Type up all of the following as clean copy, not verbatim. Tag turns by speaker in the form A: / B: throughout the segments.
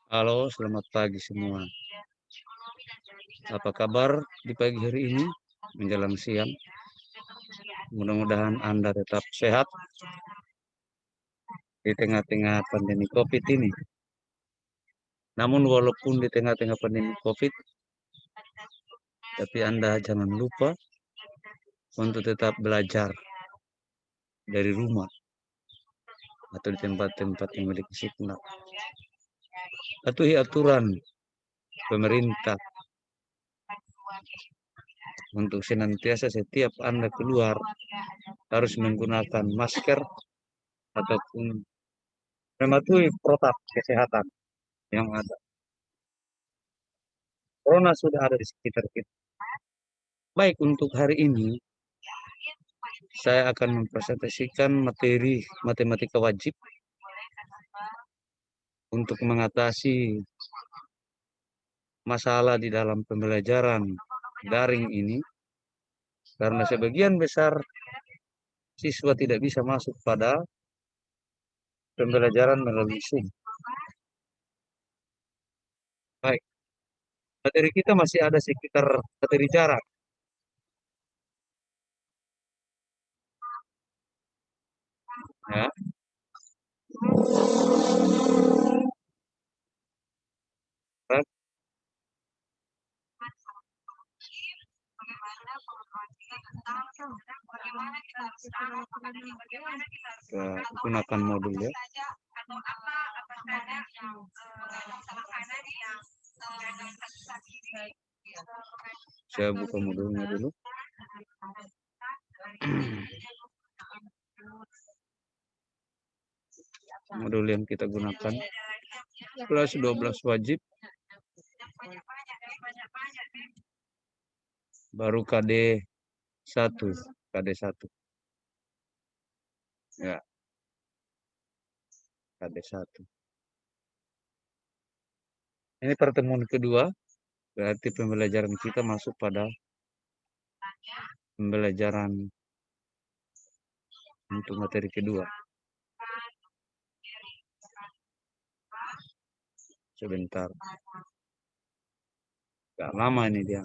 A: Halo, selamat pagi semua. Apa kabar di pagi hari ini menjelang siang? Mudah-mudahan Anda tetap sehat di tengah-tengah pandemi COVID ini. Namun walaupun di tengah-tengah pandemi COVID, tapi Anda jangan lupa untuk tetap belajar dari rumah atau di tempat-tempat yang memiliki signal. Patuhi aturan pemerintah untuk senantiasa setiap Anda keluar harus menggunakan masker ataupun mematuhi protap kesehatan yang ada. Corona sudah ada di sekitar kita. Baik, untuk hari ini saya akan mempresentasikan materi matematika wajib untuk mengatasi masalah di dalam pembelajaran daring ini, karena sebagian besar siswa tidak bisa masuk pada pembelajaran melalui Zoom. Baik, materi kita masih ada sekitar materi jarak. Ya, kan? Kita gunakan modul ya. Saya buka modulnya dulu. Modul yang kita gunakan kelas 12 wajib, baru KD 1, KD 1. Ya, KD 1. Ini pertemuan kedua, berarti pembelajaran kita masuk pada pembelajaran untuk materi kedua. Sebentar. Gak lama ini dia.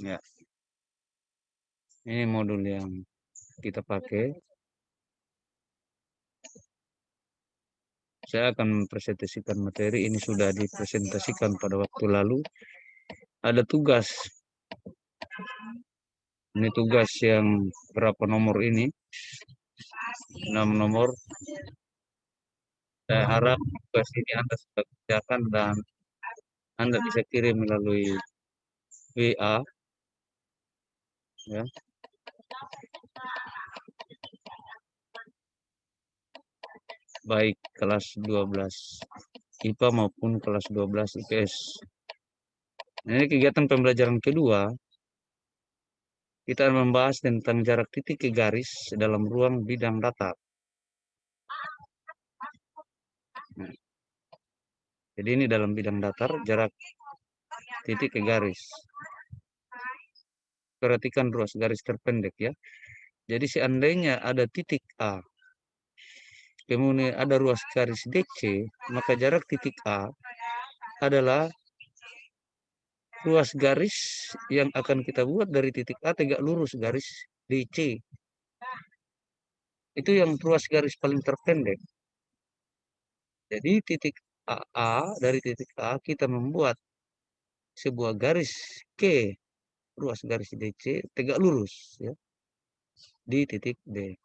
A: Ya, ini modul yang kita pakai. Saya akan mempresentasikan materi ini, sudah dipresentasikan pada waktu lalu. Ada tugas. Ini tugas yang berapa nomor ini? 6 nomor. Saya harap tugas ini Anda sudah kerjakan dan Anda bisa kirim melalui WA. Ya. Baik kelas 12 IPA maupun kelas 12 IPS. Nah, ini kegiatan pembelajaran kedua. Kita akan membahas tentang jarak titik ke garis dalam ruang bidang datar. Nah, jadi ini dalam bidang datar, jarak titik ke garis. Perhatikan ruas garis terpendek ya. Jadi seandainya ada titik A, kemudian ada ruas garis DC, maka jarak titik A adalah ruas garis yang akan kita buat dari titik A tegak lurus garis DC. Itu yang ruas garis paling terpendek. Jadi titik AA, dari titik A kita membuat sebuah garis ke ruas garis DC tegak lurus ya di titik D.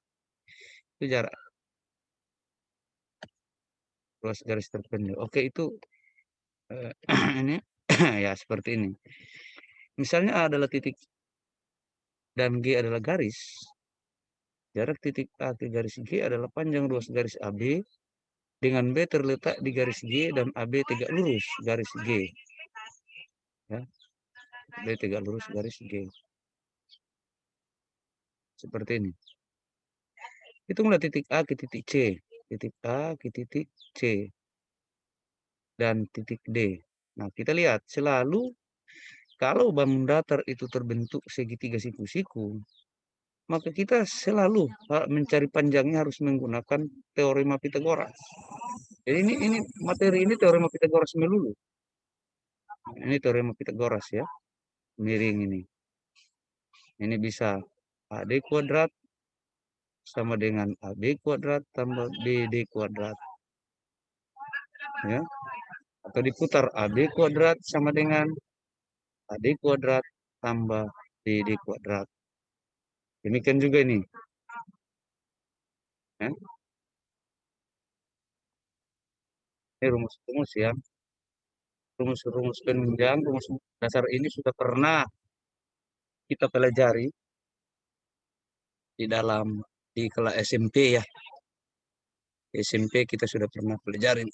A: Itu jarak ruas garis terpendek. Oke, itu ini ya seperti ini. Misalnya A adalah titik dan G adalah garis. Jarak titik A ke garis G adalah panjang ruas garis AB dengan B terletak di garis G dan AB tegak lurus garis G. Ya, B tegak lurus garis G. Seperti ini. Hitunglah titik A ke titik C. Titik A ke titik C. dan titik D. Nah, kita lihat selalu kalau bangun datar itu terbentuk segitiga siku-siku, maka kita selalu mencari panjangnya harus menggunakan teorema Pitagoras. Jadi ini materi ini teorema Pitagoras melulu. Ini teorema Pitagoras ya, miring ini. Ini bisa AD kuadrat sama dengan AB kuadrat tambah BD kuadrat. Ya. Atau diputar AB kuadrat sama dengan AD kuadrat tambah BD kuadrat. Demikian juga ini. Ya. Ini rumus-rumus ya. Rumus-rumus penunjang, rumus dasar ini sudah pernah kita pelajari di dalam di kelas SMP ya. SMP kita sudah pernah pelajari.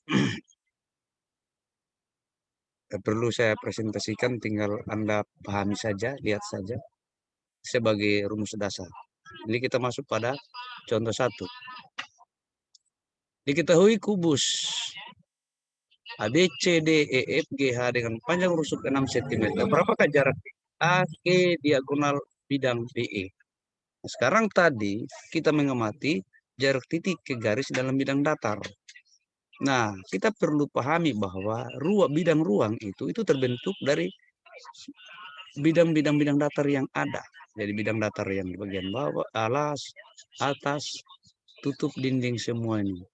A: Perlu saya presentasikan, tinggal Anda pahami saja, lihat saja sebagai rumus dasar. Ini kita masuk pada contoh 1. Diketahui kubus ABCDEFGH dengan panjang rusuk 6 cm. Berapakah jarak A ke diagonal bidang BE? Nah, sekarang tadi kita mengamati jarak titik ke garis dalam bidang datar. Nah, kita perlu pahami bahwa bidang ruang itu terbentuk dari bidang-bidang datar yang ada. Jadi bidang datar yang di bagian bawah, atas, tutup dinding semua ini.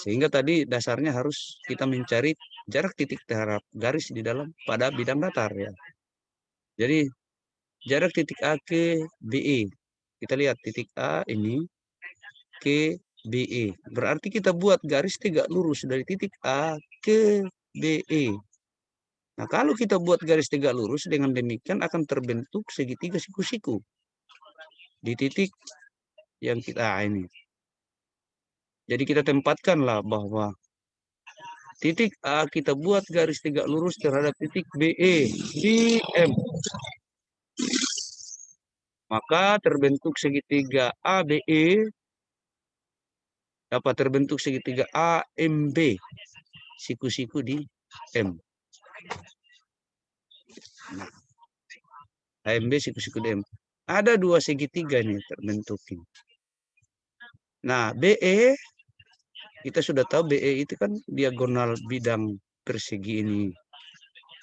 A: Sehingga tadi dasarnya harus kita mencari jarak titik terhadap garis di dalam pada bidang datar ya. Jadi jarak titik A ke BE. Kita lihat titik A ini ke BE. Berarti kita buat garis tegak lurus dari titik A ke BE. Nah, kalau kita buat garis tegak lurus dengan demikian akan terbentuk segitiga siku-siku di titik yang kita ini. Jadi kita tempatkanlah bahwa titik A kita buat garis tegak lurus terhadap titik BE di M. Maka terbentuk segitiga ABE dapat terbentuk segitiga AMB siku-siku di M. Nah, AMB siku-siku di M. Ada 2 segitiga nih terbentuk. Nah, BE kita sudah tahu BE itu kan diagonal bidang persegi ini.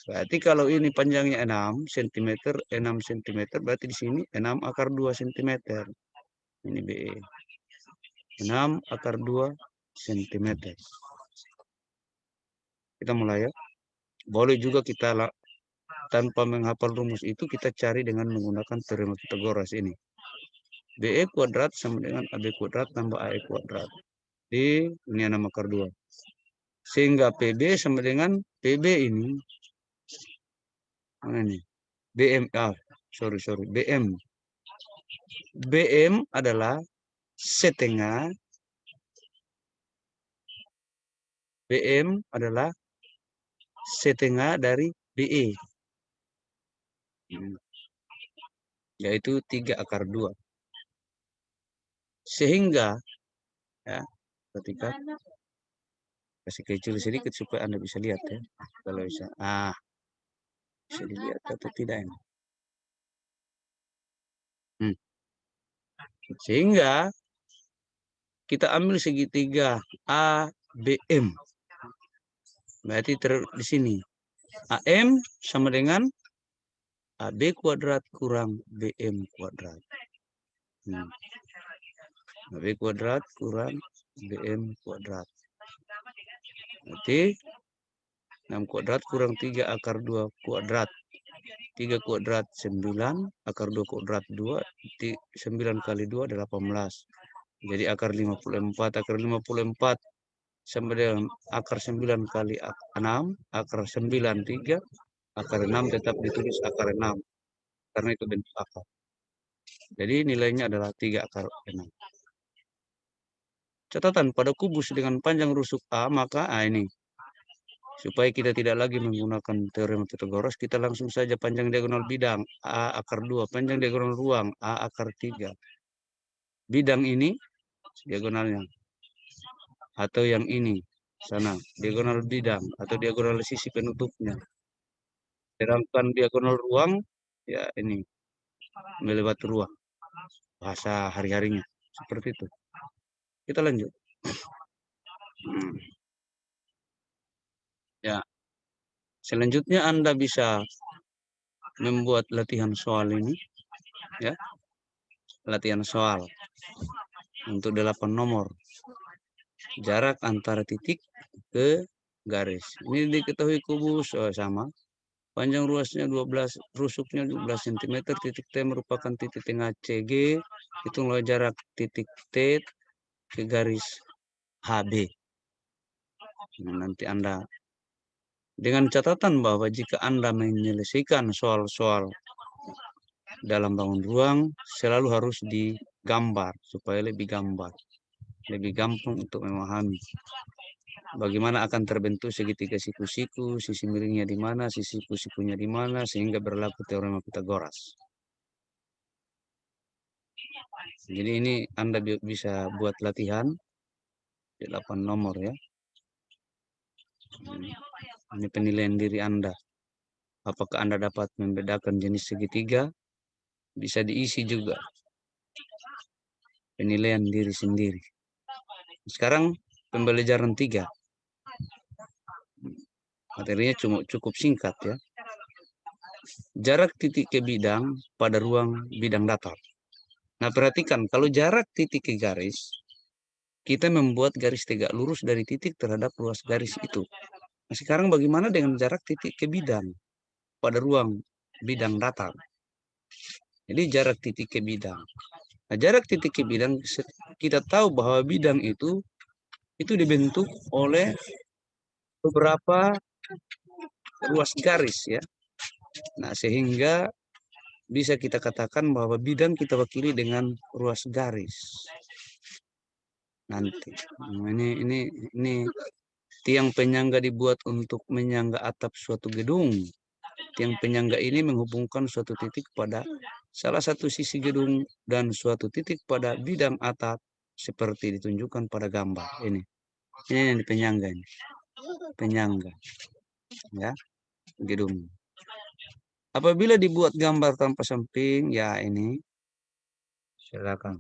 A: Berarti kalau ini panjangnya 6 cm, 6 cm berarti di sini 6 akar 2 cm. Ini BE. 6 akar 2 cm. Kita mulai ya. Boleh juga kita tanpa menghafal rumus itu kita cari dengan menggunakan teorema Pitagoras ini. BE kuadrat sama dengan AB kuadrat tambah AE kuadrat. Ini 6 akar 2. Sehingga PB sama dengan PB ini. Ini. BM, BM. BM adalah setengah. BM adalah setengah dari BE. Yaitu 3 akar 2. Sehingga, ya, ketika kasih kecil sedikit supaya Anda bisa lihat ya. Kalau bisa, bisa dilihat atau tidak ini. Sehingga kita ambil segitiga ABM. Berarti di sini AM sama dengan AB kuadrat kurang BM kuadrat. AB kuadrat kurang BM kuadrat. Berarti 6 kuadrat kurang 3 akar 2 kuadrat. 3 kuadrat 9, akar 2 kuadrat 2, 9 kali 2 adalah 18. Jadi akar 54, akar 54 sama dengan akar 9 kali 6, akar 9, 3, akar 6 tetap ditulis akar 6. Karena itu bentuk akar. Jadi nilainya adalah 3 akar 6. Catatan pada kubus dengan panjang rusuk A, maka ini. Supaya kita tidak lagi menggunakan teorema Pitagoras, kita langsung saja panjang diagonal bidang A akar 2, panjang diagonal ruang A akar 3. Bidang ini diagonalnya. Atau yang ini sana, diagonal bidang atau diagonal sisi penutupnya. Sedangkan diagonal ruang, ya ini melebat ruang, bahasa hari-harinya seperti itu. Kita lanjut. Hmm, Ya, selanjutnya Anda bisa membuat latihan soal ini, ya, latihan soal untuk 8 nomor. Jarak antara titik ke garis. Ini diketahui kubus sama. Panjang ruasnya 12, rusuknya 12 cm, titik T merupakan titik tengah CG. Hitunglah jarak titik T ke garis HB. Nah, nanti Anda dengan catatan bahwa jika Anda menyelesaikan soal-soal dalam bangun ruang, selalu harus digambar supaya lebih lebih gampang untuk memahami. Bagaimana akan terbentuk segitiga siku-siku, sisi miringnya di mana, sisi siku-sikunya di mana, sehingga berlaku teorema Pitagoras. Jadi ini Anda bisa buat latihan 8 nomor ya. Ini penilaian diri Anda. Apakah Anda dapat membedakan jenis segitiga? Bisa diisi juga penilaian diri sendiri. Sekarang pembelajaran 3. Materinya cukup singkat ya. Jarak titik ke bidang pada ruang bidang datar. Nah, perhatikan kalau jarak titik ke garis, kita membuat garis tegak lurus dari titik terhadap ruas garis itu. Nah, sekarang bagaimana dengan jarak titik ke bidang pada ruang bidang datar? Jadi jarak titik ke bidang. Nah, jarak titik ke bidang kita tahu bahwa bidang itu dibentuk oleh beberapa ruas garis ya. Nah, sehingga bisa kita katakan bahwa bidang kita wakili dengan ruas garis. Nanti ini tiang penyangga dibuat untuk menyangga atap suatu gedung. Tiang penyangga ini menghubungkan suatu titik pada salah satu sisi gedung dan suatu titik pada bidang atap seperti ditunjukkan pada gambar ini. Ini yang penyangga ini. Penyangga ya, gedung. Apabila dibuat gambar tanpa samping, ya ini silakan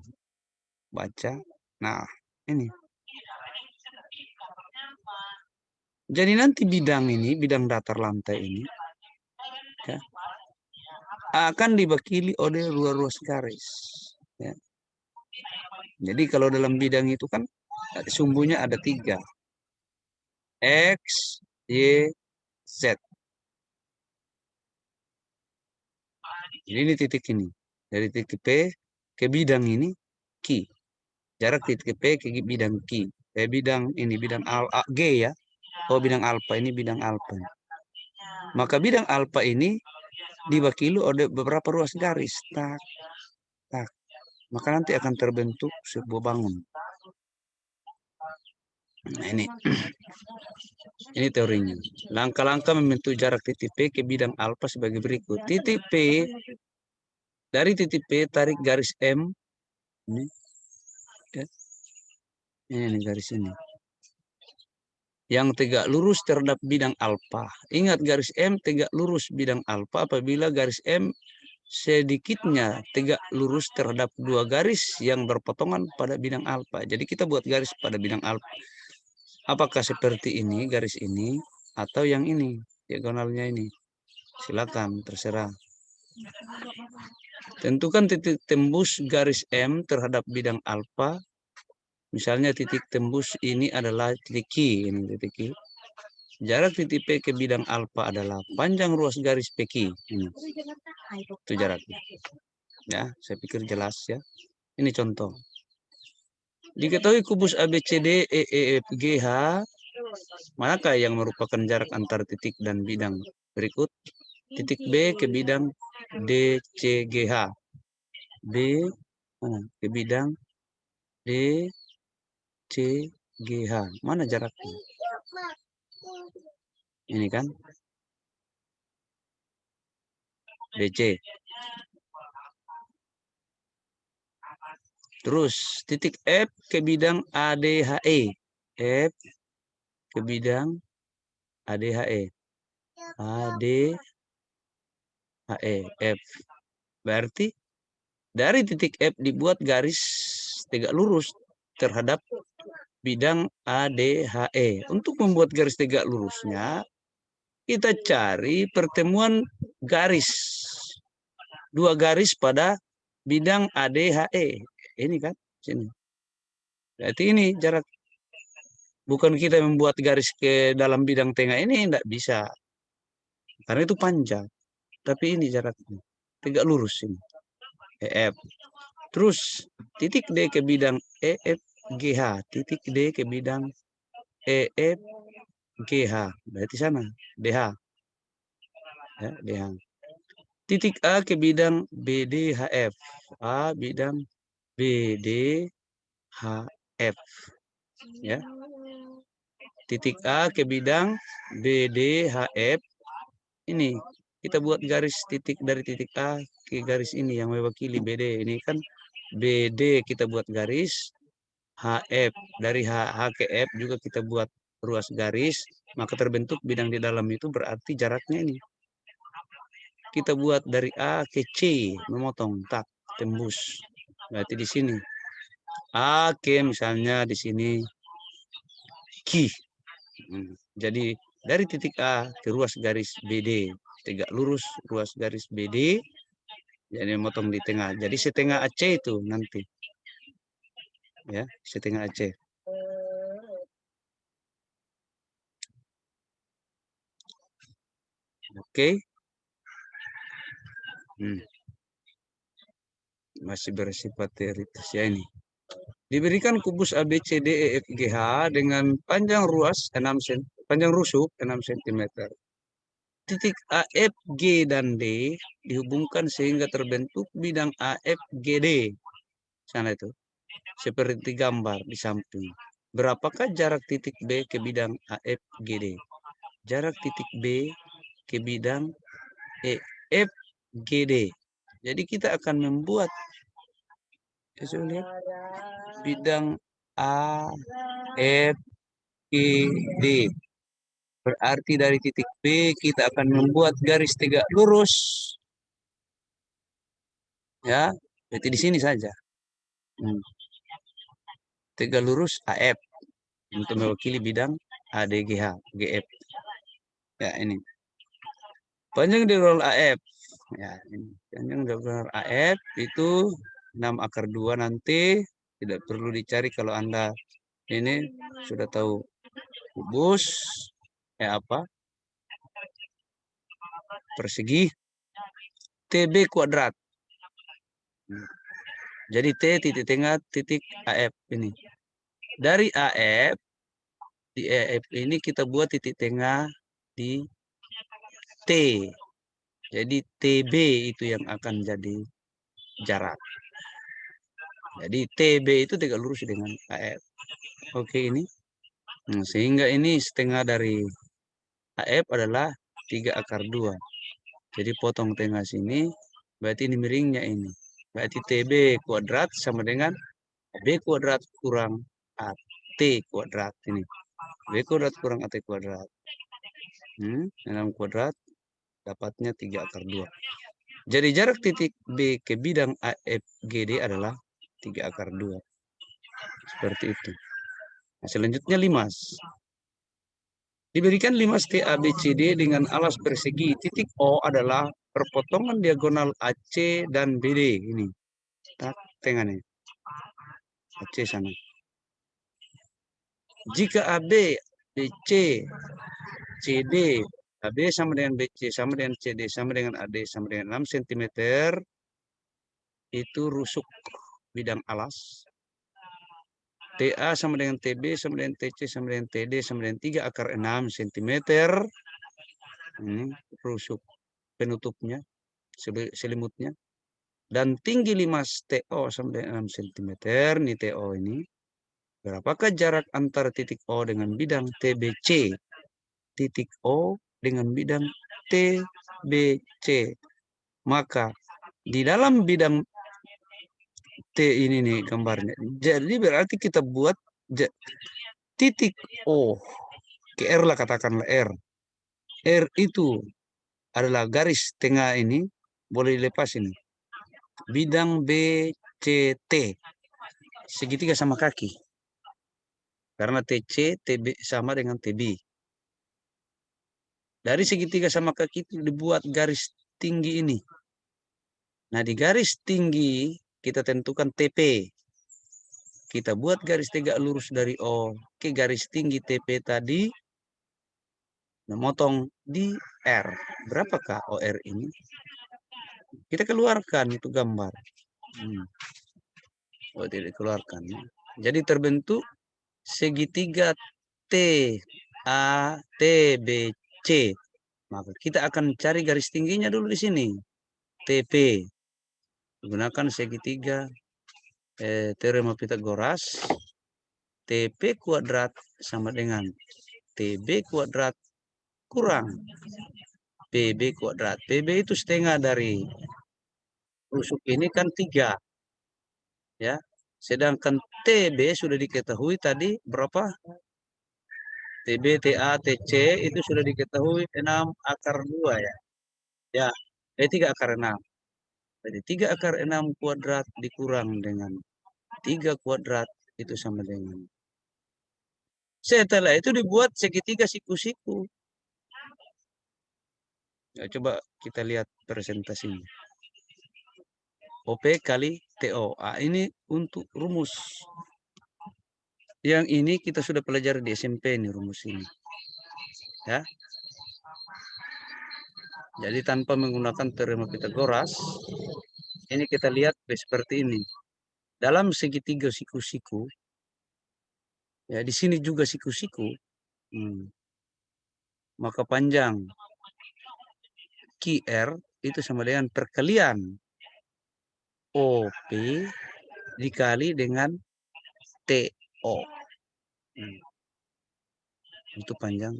A: baca. Nah, ini. Jadi nanti bidang ini, bidang datar lantai ini, ya, akan diwakili oleh ruas-ruas garis. Ya. Jadi kalau dalam bidang itu kan sumbunya ada 3. X, Y, Z. Jadi ini titik ini. Dari titik P ke bidang ini, Q. Jarak titik P ke bidang Q. Bidang ini, bidang G ya. Oh, bidang alfa, ini bidang alfa. Maka bidang alfa ini diwakili oleh beberapa ruas garis. Tak, tak. Maka nanti akan terbentuk sebuah bangun. Nah, ini teorinya. Langkah-langkah membentuk jarak titik P ke bidang alfa sebagai berikut. Titik P, dari titik P tarik garis M. Ini, ya. Ini garis ini. Yang tegak lurus terhadap bidang alfa. Ingat garis M tegak lurus bidang alfa apabila garis M sedikitnya tegak lurus terhadap 2 garis yang berpotongan pada bidang alfa. Jadi kita buat garis pada bidang alfa. Apakah seperti ini, garis ini, atau yang ini, diagonalnya ini? Silakan, terserah. Tentukan titik tembus garis M terhadap bidang alfa. Misalnya titik tembus ini adalah titik Q, ini titik Q. Jarak titik P ke bidang alfa adalah panjang ruas garis PQ. Ini. Itu jaraknya. Ya, saya pikir jelas ya. Ini contoh. Diketahui kubus ABCD EEF GH, manakah yang merupakan jarak antar titik dan bidang berikut? Titik B ke bidang DCGH. B ke bidang DCGH. Mana jaraknya? Ini kan DC. Terus titik F ke bidang ADHE. F ke bidang ADHE. ADHE, F. Berarti dari titik F dibuat garis tegak lurus terhadap bidang ADHE. Untuk membuat garis tegak lurusnya, kita cari pertemuan garis. Dua garis pada bidang ADHE. Ini kan, sini. Berarti ini jarak. Bukan kita membuat garis ke dalam bidang tengah ini, tidak bisa. Karena itu panjang. Tapi ini jaraknya. Tegak lurus ini. EF. Terus titik D ke bidang EFGH. Titik D ke bidang EFGH. Berarti sana. DH. Ya, DH. Titik A ke bidang BDHF. A bidang BDHF. Ya. Titik A ke bidang BDHF. Ini kita buat garis titik dari titik A ke garis ini yang mewakili BD. Ini kan BD kita buat garis. HF dari H ke F juga kita buat ruas garis. Maka terbentuk bidang di dalam itu berarti jaraknya ini. Kita buat dari A ke C, memotong, tak, tembus. Berarti di sini. A ke misalnya di sini Q. Jadi dari titik A ke ruas garis BD, tegak lurus ruas garis BD, jadi memotong di tengah. Jadi setengah AC itu nanti. Ya, setengah AC. Oke. Masih bersifat teoritis ya ini. Diberikan kubus ABCDEFGH dengan panjang ruas 6 cm, panjang rusuk 6 cm. Titik AF, G, dan D dihubungkan sehingga terbentuk bidang AFGD. Sana itu. Seperti gambar di samping. Berapakah jarak titik B ke bidang AFGD? Jarak titik B ke bidang EFGD. Jadi kita akan membuat bidang AFGD. Berarti dari titik B kita akan membuat garis tegak lurus. Ya, berarti di sini saja. Tegak lurus AF untuk mewakili bidang ADGH, GF. Ya, ini. Panjang diagonal AF. Ya, ini. Panjang diagonal AF itu 6 / 2 nanti tidak perlu dicari kalau Anda ini sudah tahu kubus apa? Persegi TB kuadrat. Jadi T titik tengah titik AF ini. Dari AF di EF ini kita buat titik tengah di T. Jadi TB itu yang akan jadi jarak. Jadi TB itu tegak lurus dengan AF. Oke ini. Sehingga ini setengah dari AF adalah 3/2. Jadi potong tengah sini. Berarti ini miringnya ini. Berarti TB kuadrat sama dengan B kuadrat kurang AT kuadrat ini. B kuadrat kurang AT kuadrat. 6 kuadrat dapatnya 3/2. Jadi jarak titik B ke bidang AFGD adalah 3/2. Seperti itu. Nah, selanjutnya limas. Diberikan limas TABCD dengan alas persegi. Titik O adalah perpotongan diagonal AC dan BD. Ini. Tengah nih. AC sana. Jika AB, BC, CD, AB sama dengan BC, sama dengan CD, sama dengan AD, sama dengan 6 cm, itu rusuk bidang alas. TA sama dengan TB, sama dengan TC, sama dengan TD, sama dengan 3/6 cm. Ini rusuk penutupnya, selimutnya. Dan tinggi limas TO sama dengan 6 cm. Ini TO ini. Berapakah jarak antara titik O dengan bidang TBC? Titik O dengan bidang TBC. Maka di dalam bidang T ini nih gambarnya. Jadi berarti kita buat titik O ke R lah, katakanlah R. R itu adalah garis tengah ini, boleh dilepas ini. Bidang BCT, segitiga sama kaki. Karena TC, TB sama dengan TB. Dari segitiga sama kaki itu dibuat garis tinggi ini. Nah, di garis tinggi kita tentukan TP. Kita buat garis tegak lurus dari O ke garis tinggi TP tadi, memotong di R. Berapakah OR ini? Kita keluarkan itu gambar. Oh, tidak dikeluarkan. Jadi terbentuk segitiga T A T B C. Maka kita akan cari garis tingginya dulu di sini. TP. Gunakan segitiga teorema Pitagoras. TP kuadrat sama dengan TB kuadrat kurang PB kuadrat. PB itu setengah dari rusuk ini kan 3. Ya. Sedangkan TB sudah diketahui tadi berapa? TB, TA, TC itu sudah diketahui 6 akar 2 ya. Ya, 3 akar 6. Jadi 3 akar 6 kuadrat dikurang dengan 3 kuadrat itu sama dengan. Setelah itu dibuat segitiga siku-siku. Ya, coba kita lihat presentasinya. OP kali TO. Ah, ini untuk rumus. Yang ini kita sudah pelajari di SMP nih rumus ini. Ya. Jadi tanpa menggunakan teorema Pitagoras, ini kita lihat seperti ini. Dalam segitiga siku-siku, ya di sini juga siku-siku, maka panjang QR itu sama dengan perkalian OP dikali dengan TO. Itu panjang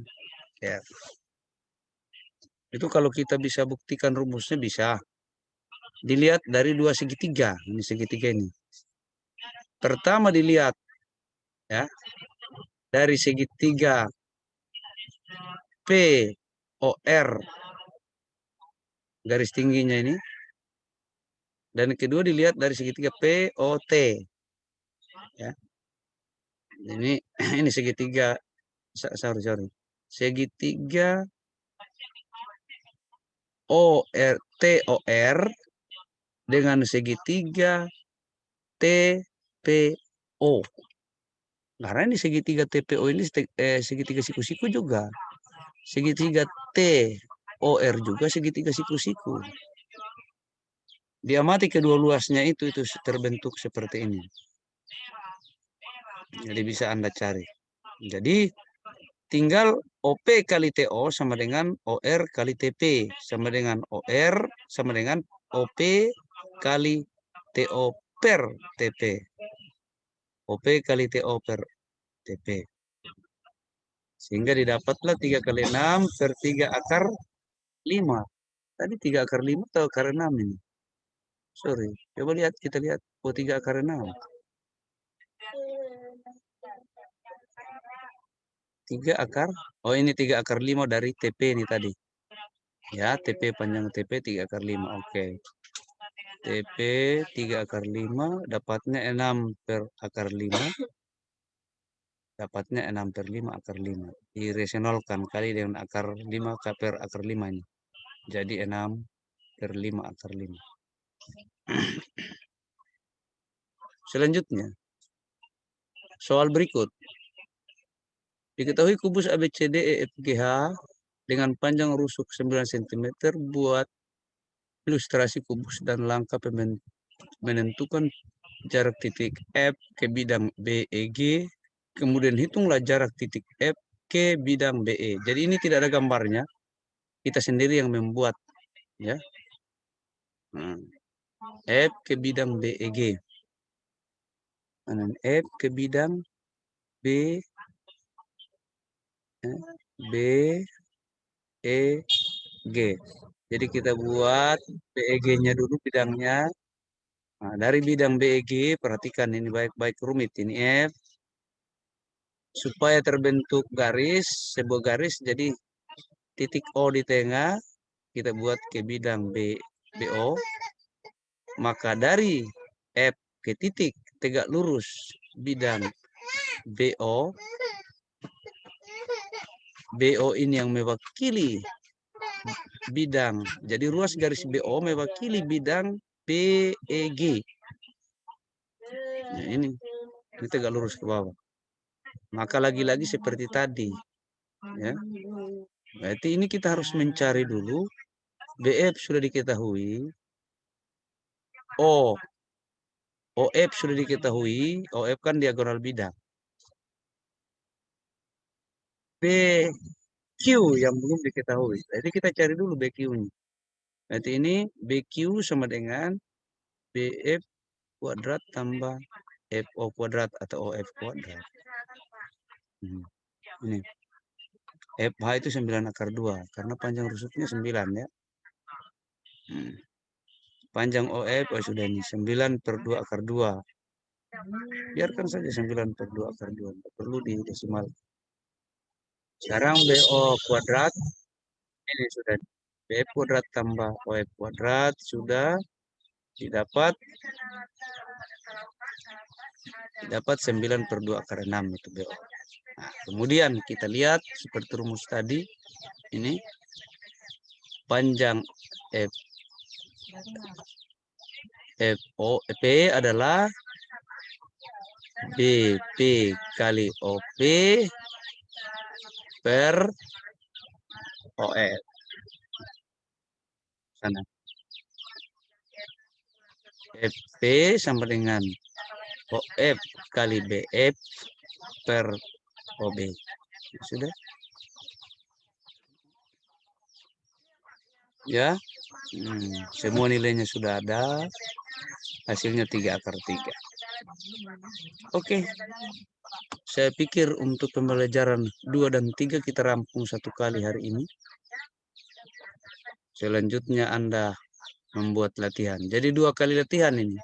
A: QR. Itu kalau kita bisa buktikan rumusnya bisa. Dilihat dari 2 segitiga. Ini segitiga ini. Pertama dilihat ya dari segitiga POR garis tingginya ini, dan kedua dilihat dari segitiga POT ya. Ini segitiga sorry segitiga TOR dengan segitiga TPO. Karena ini segitiga TPO ini segitiga siku-siku juga. Segitiga TOR juga segitiga siku-siku. Diamati kedua luasnya itu terbentuk seperti ini. Jadi bisa Anda cari. Jadi tinggal OP kali TO sama dengan OR kali TP. Sama dengan OR sama dengan OP kali TO per TP. OP kali TO per TP. Sehingga didapatlah 3 kali 6 per 3 akar 5. Tadi 3 akar 5 atau akar 6 ini? Sorry. Coba lihat, kita lihat. Oh, 3 akar 6. 3 akar. Oh, ini 3 akar 5 dari TP ini tadi. Ya, TP panjang TP 3 akar 5. Oke. TP 3 akar 5 dapatnya 6 per akar 5. Dapatnya 6 per 5 akar 5. Dirasionalkan kali dengan akar 5 per akar 5 ini. Jadi 6 per 5 akar 5. Selanjutnya, soal berikut. Diketahui kubus ABCDEFGH dengan panjang rusuk 9 cm. Buat ilustrasi kubus dan langkah menentukan jarak titik F ke bidang BEG. Kemudian hitunglah jarak titik F ke bidang BE. Jadi ini tidak ada gambarnya. Kita sendiri yang membuat. Ya. F ke bidang BEG. F ke bidang B E G. Jadi kita buat BEG-nya dulu bidangnya. Nah, dari bidang BEG perhatikan ini baik-baik rumit. Ini F, supaya terbentuk garis, sebuah garis, jadi titik O di tengah, kita buat ke bidang BO, maka dari F ke titik tegak lurus bidang BO, BO ini yang mewakili bidang, jadi ruas garis BO mewakili bidang BEG. Nah, ini tegak lurus ke bawah. Maka lagi-lagi seperti tadi, ya. Berarti ini kita harus mencari dulu. BF sudah diketahui, O, OF sudah diketahui, OF kan diagonal bidang. BQ yang belum diketahui. Jadi kita cari dulu BQ-nya. Berarti ini BQ sama dengan BF kuadrat tambah FO kuadrat atau OF kuadrat. Ini FH itu 9 akar 2 karena panjang rusuknya 9 ya. Panjang OF sudah ini 9 per 2 akar 2. Biarkan saja 9 per 2 akar 2. Tidak perlu di desimal. Sekarang BO kuadrat ini sudah BF kuadrat tambah OF kuadrat sudah didapat 9 per 2 akar 6 itu BO. Nah, kemudian kita lihat seperti rumus tadi ini panjang FOP adalah BP kali OP per OF. Sana. FP sama dengan OF kali BF per OB. Sudah? Ya. Semua nilainya sudah ada. Hasilnya 3 akar 3. Oke. Saya pikir untuk pembelajaran 2 dan 3 kita rampung satu kali hari ini. Selanjutnya Anda membuat latihan. Jadi 2 kali latihan ini.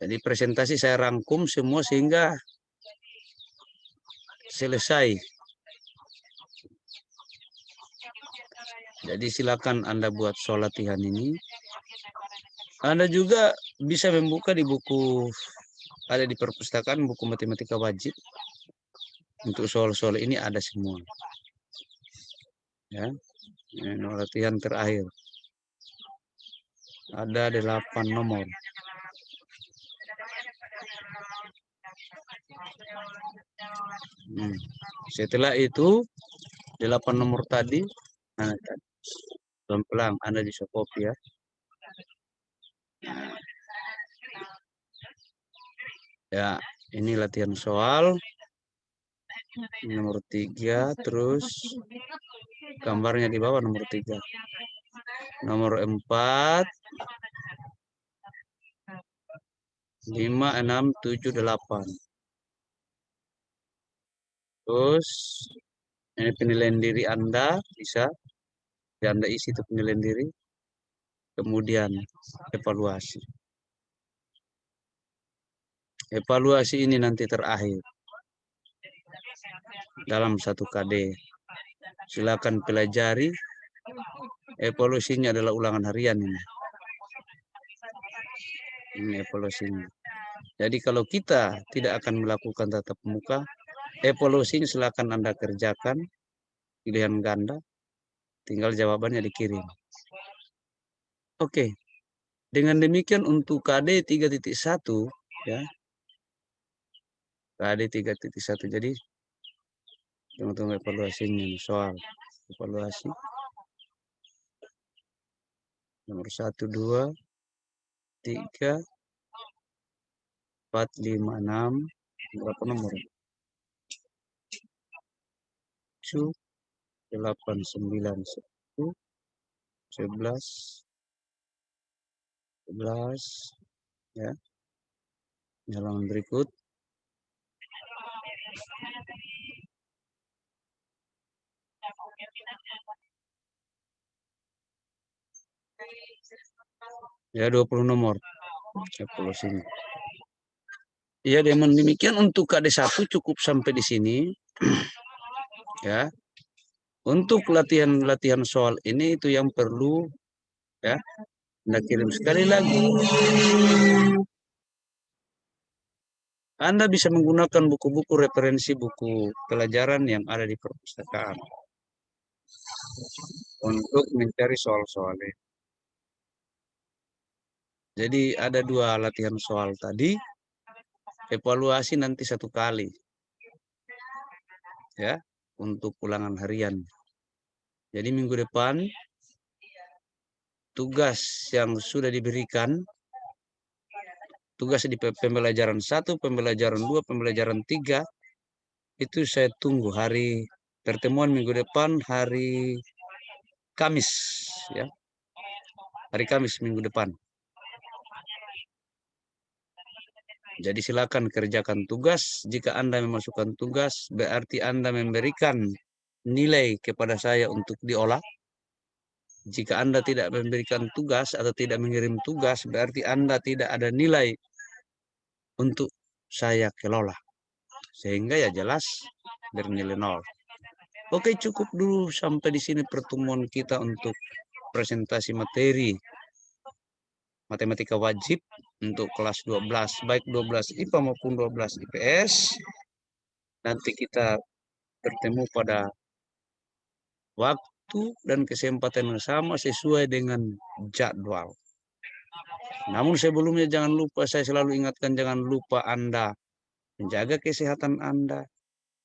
A: Jadi presentasi saya rangkum semua sehingga selesai. Jadi silakan Anda buat soal latihan ini. Anda juga bisa membuka di buku, ada di perpustakaan buku matematika wajib. Untuk soal-soal ini ada semua. Ya, ini latihan terakhir. Ada 8 nomor. Setelah itu 8 nomor tadi, pelan-pelan Anda bisa copy ya. Ya, ini latihan soal nomor 3, terus gambarnya di bawah nomor 3. Nomor 4, 5, 6, 7, 8. Terus ini penilaian diri Anda bisa Anda isi itu penilaian diri. Kemudian evaluasi. Evaluasi ini nanti terakhir dalam 1 KD. Silakan pelajari. Evaluasinya adalah ulangan harian ini. Ini evaluasinya. Jadi kalau kita tidak akan melakukan tatap muka, evaluasinya silakan Anda kerjakan pilihan ganda, tinggal jawabannya dikirim. Oke. Dengan demikian untuk KD 3.1 ya. KD 3.1. Jadi tunggu evaluasinya soal evaluasi. Nomor 1, 2, 3, 4, 5, 6. Berapa nomor? 7, 8, 9, 10, 11, 11 ya. Halaman berikut. Ya 20 nomor evaluasinya. Ya, dengan demikian untuk KD1 cukup sampai di sini ya. Untuk latihan-latihan soal ini itu yang perlu ya. Anda kirim sekali lagi. Anda bisa menggunakan buku-buku referensi buku pelajaran yang ada di perpustakaan untuk mencari soal-soalnya. Jadi ada 2 latihan soal tadi, evaluasi nanti 1 kali ya untuk ulangan harian. Jadi minggu depan tugas yang sudah diberikan, tugas di pembelajaran 1, pembelajaran 2, pembelajaran 3, itu saya tunggu hari pertemuan minggu depan hari Kamis ya. Hari Kamis minggu depan. Jadi silakan kerjakan tugas. Jika Anda memasukkan tugas, berarti Anda memberikan nilai kepada saya untuk diolah. Jika Anda tidak memberikan tugas atau tidak mengirim tugas, berarti Anda tidak ada nilai untuk saya kelola. Sehingga ya jelas bernilai nol. Oke, cukup dulu sampai di sini pertemuan kita untuk presentasi materi matematika wajib untuk kelas 12, baik 12 IPA maupun 12 IPS. Nanti kita bertemu pada waktu dan kesempatan yang sama sesuai dengan jadwal. Namun sebelumnya jangan lupa, saya selalu ingatkan, jangan lupa Anda menjaga kesehatan Anda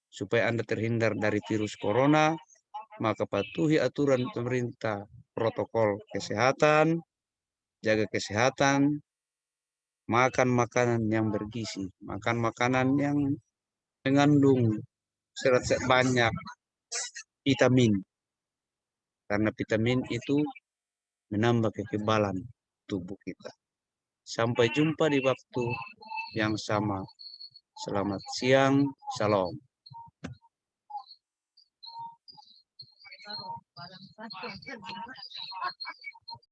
A: supaya Anda terhindar dari virus corona, maka patuhi aturan pemerintah, protokol kesehatan, jaga kesehatan, makan makanan yang bergizi, makan makanan yang mengandung serat-serat banyak, vitamin, karena vitamin itu menambah kekebalan tubuh kita. Sampai jumpa di waktu yang sama. Selamat siang, salam.